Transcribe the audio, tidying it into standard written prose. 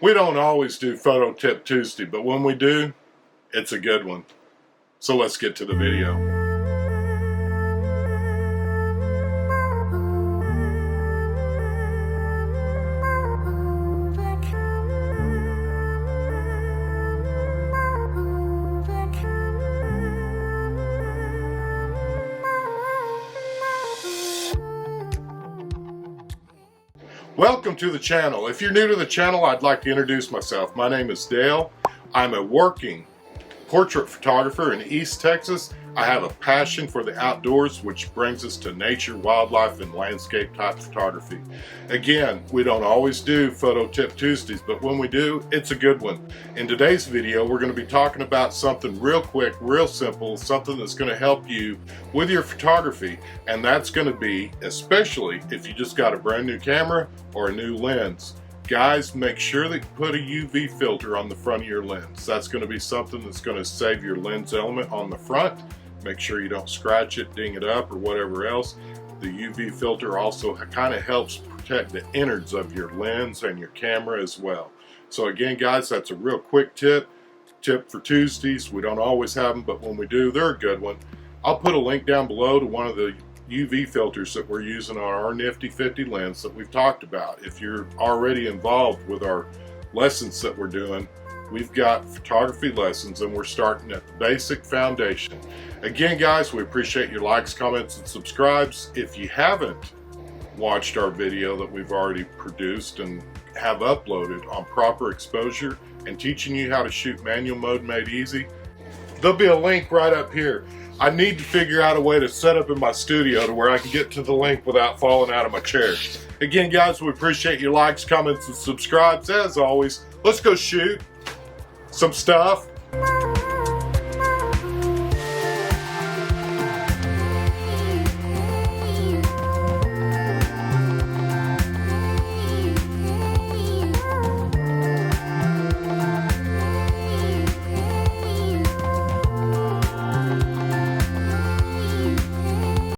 We don't always do Photo Tip Tuesday, but when we do, it's a good one. So let's get to the video. Welcome to the channel. If you're new to the channel, I'd like to introduce myself. My name is Dale. I'm a working portrait photographer in East Texas. I have a passion for the outdoors, which brings us to nature, wildlife, and landscape type photography. Again, we don't always do Photo Tip Tuesdays, but when we do, it's a good one. In today's video, we're going to be talking about something real quick, real simple, something that's going to help you with your photography, and that's going to be, especially if you just got a brand new camera or a new lens. Guys, make sure that you put a UV filter on the front of your lens. That's going to be something that's going to save your lens element on the front. Make sure you don't scratch it, ding it up, or whatever else. The UV filter also kind of helps protect the innards of your lens and your camera as well. So again, guys, that's a real quick tip for Tuesdays. We don't always have them, but when we do, they're a good one. I'll put a link down below to one of the UV filters that we're using on our Nifty 50 lens that we've talked about. If you're already involved with our lessons that we're doing, we've got photography lessons and we're starting at the basic foundation. Again, guys, we appreciate your likes, comments, and subscribes. If you haven't watched our video that we've already produced and have uploaded on proper exposure and teaching you how to shoot manual mode made easy, there'll be a link right up here. I need to figure out a way to set up in my studio to where I can get to the link without falling out of my chair. Again, guys, we appreciate your likes, comments, and subscribes. As always, let's go shoot some stuff.